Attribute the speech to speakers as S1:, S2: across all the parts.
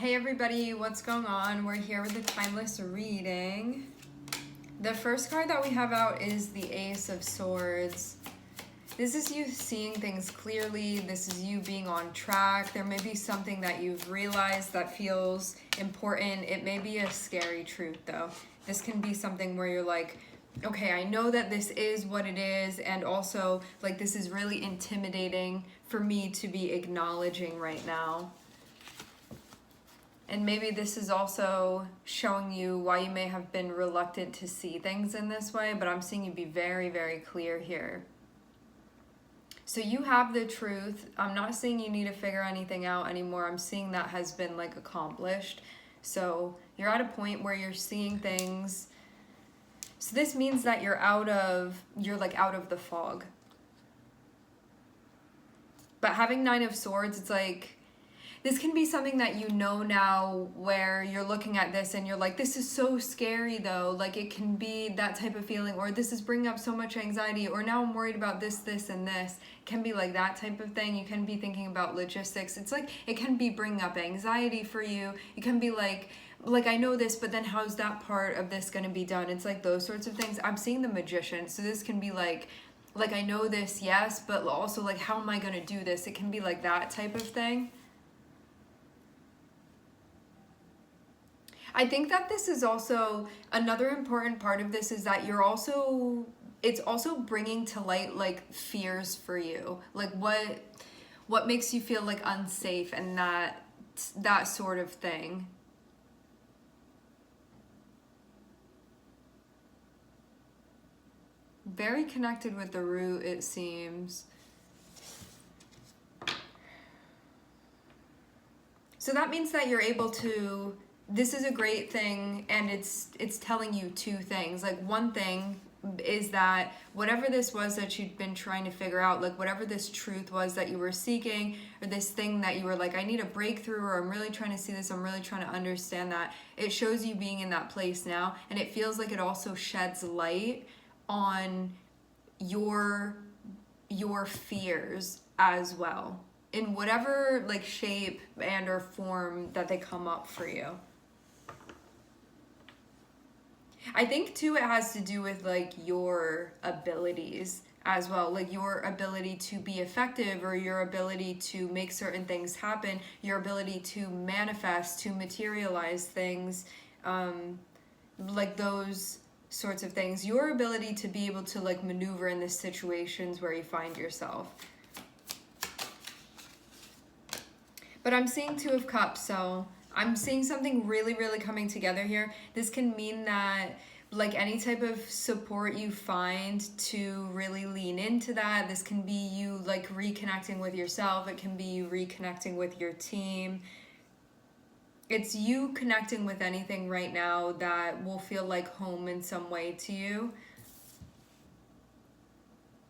S1: Hey everybody, what's going on? We're here with the Timeless reading. The first card that we have out is the Ace of Swords. This is you seeing things clearly. This is you being on track. There may be something that you've realized that feels important. It may be a scary truth though. This can be something where you're like, okay, I know that this is what it is, and also like this is really intimidating for me to be acknowledging right now. And maybe this is also showing you why you may have been reluctant to see things in this way, but I'm seeing you be very, very clear here. So you have the truth. I'm not saying you need to figure anything out anymore. I'm seeing that has been like accomplished. So you're at a point where you're seeing things. So this means that you're out of the fog. But having Nine of Swords, it's like, this can be something that you know now where you're looking at this and you're like, this is so scary though. Like it can be that type of feeling, or this is bringing up so much anxiety, or now I'm worried about this, this, and this. It can be like that type of thing. You can be thinking about logistics. It's like, it can be bringing up anxiety for you. You can be like I know this, but then how's that part of this going to be done? It's like those sorts of things. I'm seeing the Magician. So this can be like I know this, yes, but also like, how am I going to do this? It can be like that type of thing. I think that this is also another important part of this is that it's also bringing to light like fears for you, like what makes you feel like unsafe and that sort of thing. Very connected with the root, it seems. So that means that you're able to, this is a great thing, and it's telling you two things. Like one thing is that whatever this was that you'd been trying to figure out, like whatever this truth was that you were seeking, or this thing that you were like, I need a breakthrough, or I'm really trying to see this, I'm really trying to understand that. It shows you being in that place now, and it feels like it also sheds light on your fears as well, in whatever like shape and or form that they come up for you. I think too it has to do with like your abilities as well, like your ability to be effective, or your ability to make certain things happen, your ability to manifest, to materialize things, like those sorts of things, your ability to be able to like maneuver in the situations where you find yourself. But I'm seeing Two of Cups, so I'm seeing something really, really coming together here. This can mean that like any type of support you find to really lean into that. This can be you like reconnecting with yourself. It can be you reconnecting with your team. It's you connecting with anything right now that will feel like home in some way to you.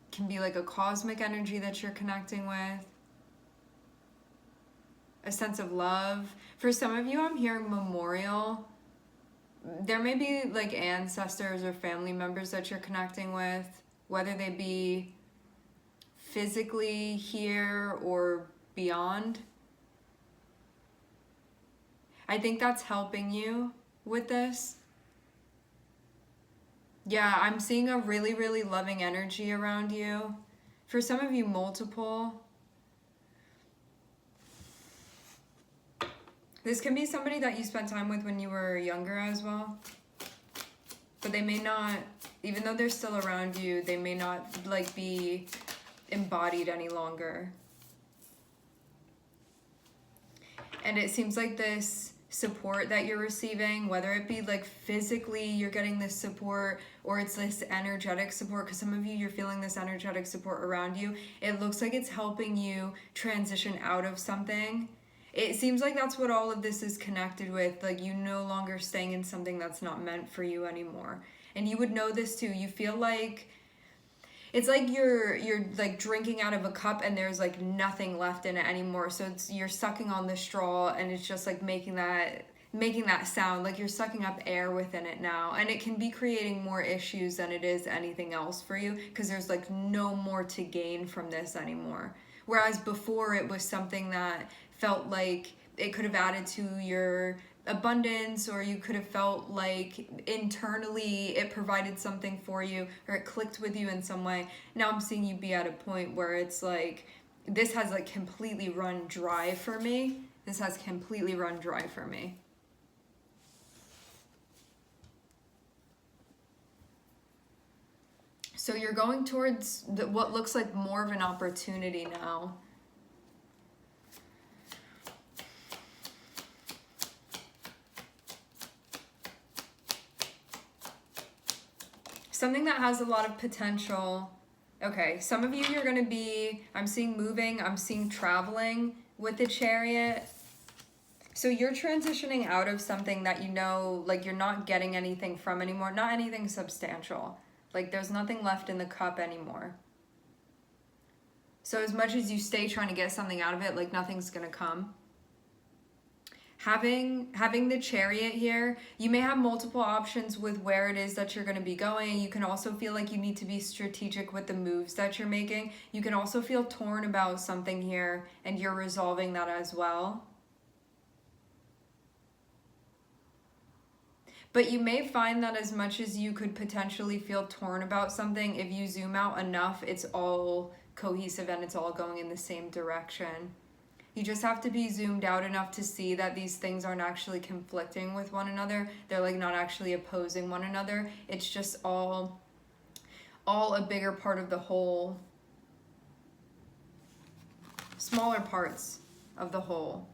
S1: It can be like a cosmic energy that you're connecting with. A sense of love. For some of you, I'm hearing memorial. There may be like ancestors or family members that you're connecting with, whether they be physically here or beyond. I think that's helping you with this. Yeah, I'm seeing a really, really loving energy around you. For some of you, multiple. This can be somebody that you spent time with when you were younger as well. But they may not, even though they're still around you, they may not like be embodied any longer. And it seems like this support that you're receiving, whether it be like physically you're getting this support, or it's this energetic support, because some of you, you're feeling this energetic support around you. It looks like it's helping you transition out of something. It seems like that's what all of this is connected with. Like you no longer staying in something that's not meant for you anymore. And you would know this too. You feel like it's like you're like drinking out of a cup and there's like nothing left in it anymore. So you're sucking on the straw and it's just like making that sound, like you're sucking up air within it now. And it can be creating more issues than it is anything else for you, because there's like no more to gain from this anymore. Whereas before it was something that felt like it could have added to your abundance, or you could have felt like internally it provided something for you, or it clicked with you in some way. Now I'm seeing you be at a point where it's like, this has like completely run dry for me. This has completely run dry for me. So you're going towards what looks like more of an opportunity now. Something that has a lot of potential. Okay, some of you, you're going to be, I'm seeing moving, I'm seeing traveling with the Chariot. So you're transitioning out of something that you know, like you're not getting anything from anymore, not anything substantial. Like there's nothing left in the cup anymore. So as much as you stay trying to get something out of it, like nothing's gonna come. Having the Chariot here, you may have multiple options with where it is that you're going to be going. You can also feel like you need to be strategic with the moves that you're making. You can also feel torn about something here, and you're resolving that as well. But you may find that as much as you could potentially feel torn about something, if you zoom out enough, it's all cohesive and it's all going in the same direction. You just have to be zoomed out enough to see that these things aren't actually conflicting with one another. They're like not actually opposing one another. It's just all a bigger part of the whole. Smaller parts of the whole.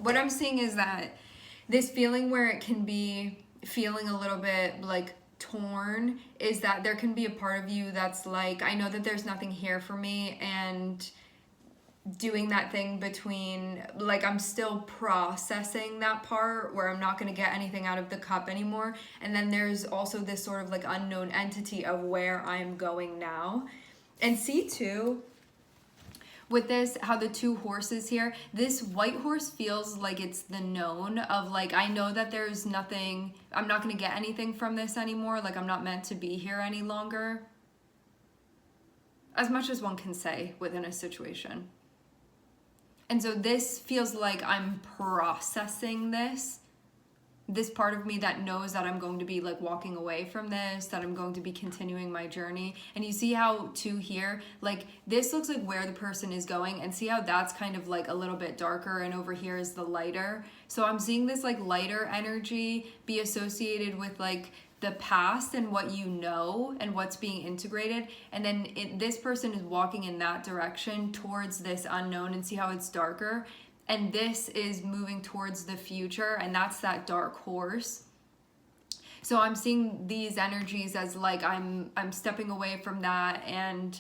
S1: What I'm seeing is that this feeling where it can be feeling a little bit like torn is that there can be a part of you that's like, I know that there's nothing here for me, and doing that thing between, like, I'm still processing that part where I'm not going to get anything out of the cup anymore, and then there's also this sort of like unknown entity of where I'm going now. And see too, with this, how the two horses here, this white horse feels like it's the known of like, I know that there's nothing, I'm not going to get anything from this anymore. Like I'm not meant to be here any longer. As much as one can say within a situation. And so this feels like I'm processing this part of me that knows that I'm going to be like walking away from this, that I'm going to be continuing my journey. And you see how too here, like this looks like where the person is going, and see how that's kind of like a little bit darker, and over here is the lighter. So I'm seeing this like lighter energy be associated with like the past and what you know and what's being integrated, and then this person is walking in that direction towards this unknown, and see how it's darker. And this is moving towards the future, and that's that dark horse. So I'm seeing these energies as like I'm stepping away from that, and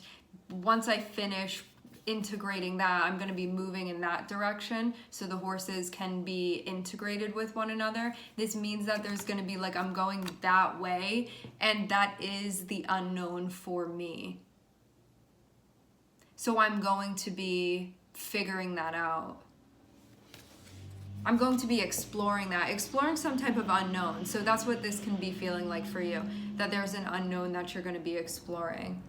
S1: once I finish integrating that, I'm going to be moving in that direction so the horses can be integrated with one another. This means that there's going to be like, I'm going that way, and that is the unknown for me. So I'm going to be figuring that out. I'm going to be exploring that, exploring some type of unknown. So that's what this can be feeling like for you, that there's an unknown that you're going to be exploring.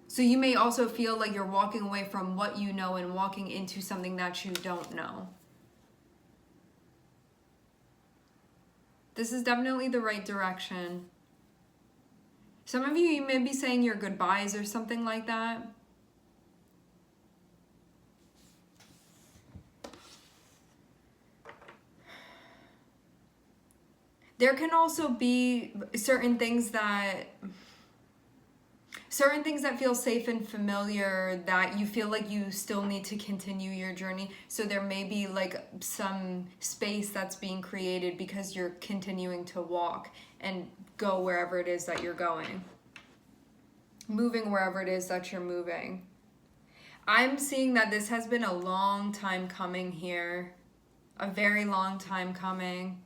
S1: So you may also feel like you're walking away from what you know and walking into something that you don't know. This is definitely the right direction. Some of you may be saying your goodbyes or something like that. There can also be certain things that feel safe and familiar that you feel like you still need to continue your journey. So there may be like some space that's being created because you're continuing to walk and go wherever it is that you're going. Moving wherever it is that you're moving. I'm seeing that this has been a long time coming here. A very long time coming.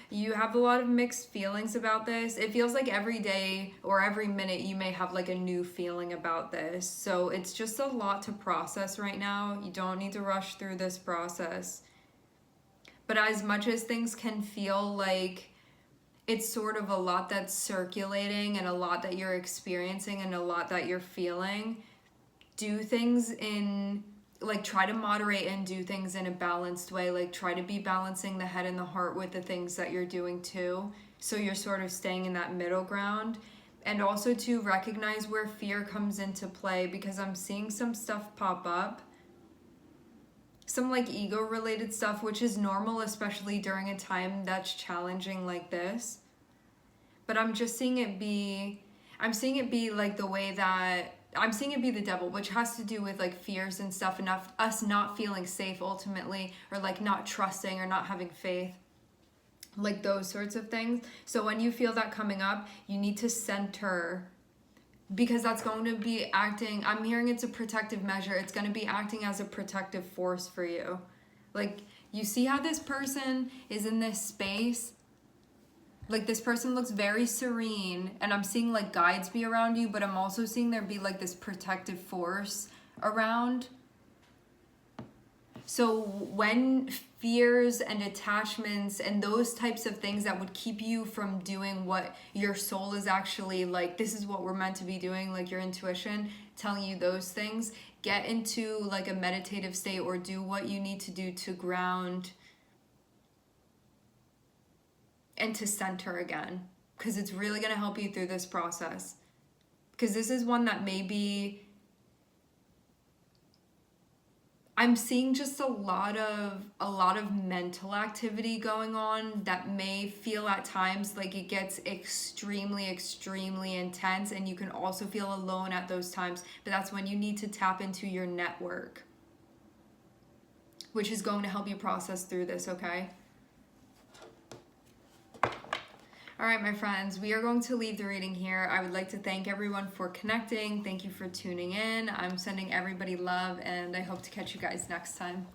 S1: You have a lot of mixed feelings about this. It feels like every day or every minute you may have like a new feeling about this. So it's just a lot to process right now. You don't need to rush through this process. But as much as things can feel like it's sort of a lot that's circulating and a lot that you're experiencing and a lot that you're feeling. Do things in, like, try to moderate and do things in a balanced way. Like, try to be balancing the head and the heart with the things that you're doing too. So you're sort of staying in that middle ground. And also to recognize where fear comes into play, because I'm seeing some stuff pop up. Some like ego related stuff, which is normal, especially during a time that's challenging like this. But I'm just seeing it be, like the way that, I'm seeing it be the devil, which has to do with like fears and stuff, and us not feeling safe ultimately, or like not trusting or not having faith. Like those sorts of things. So when you feel that coming up, you need to center, because that's going to be acting, I'm hearing it's a protective measure. It's going to be acting as a protective force for you. Like, you see how this person is in this space? Like, this person looks very serene, and I'm seeing like guides be around you, but I'm also seeing there be like this protective force around. So when fears and attachments and those types of things that would keep you from doing what your soul is actually like, this is what we're meant to be doing, like your intuition telling you those things, get into like a meditative state or do what you need to do to ground and to center again, because it's really going to help you through this process. Because this is one that maybe I'm seeing just a lot of mental activity going on that may feel at times like it gets extremely, extremely intense, and you can also feel alone at those times. But that's when you need to tap into your network, which is going to help you process through this, okay? All right, my friends, we are going to leave the reading here. I would like to thank everyone for connecting. Thank you for tuning in. I'm sending everybody love, and I hope to catch you guys next time.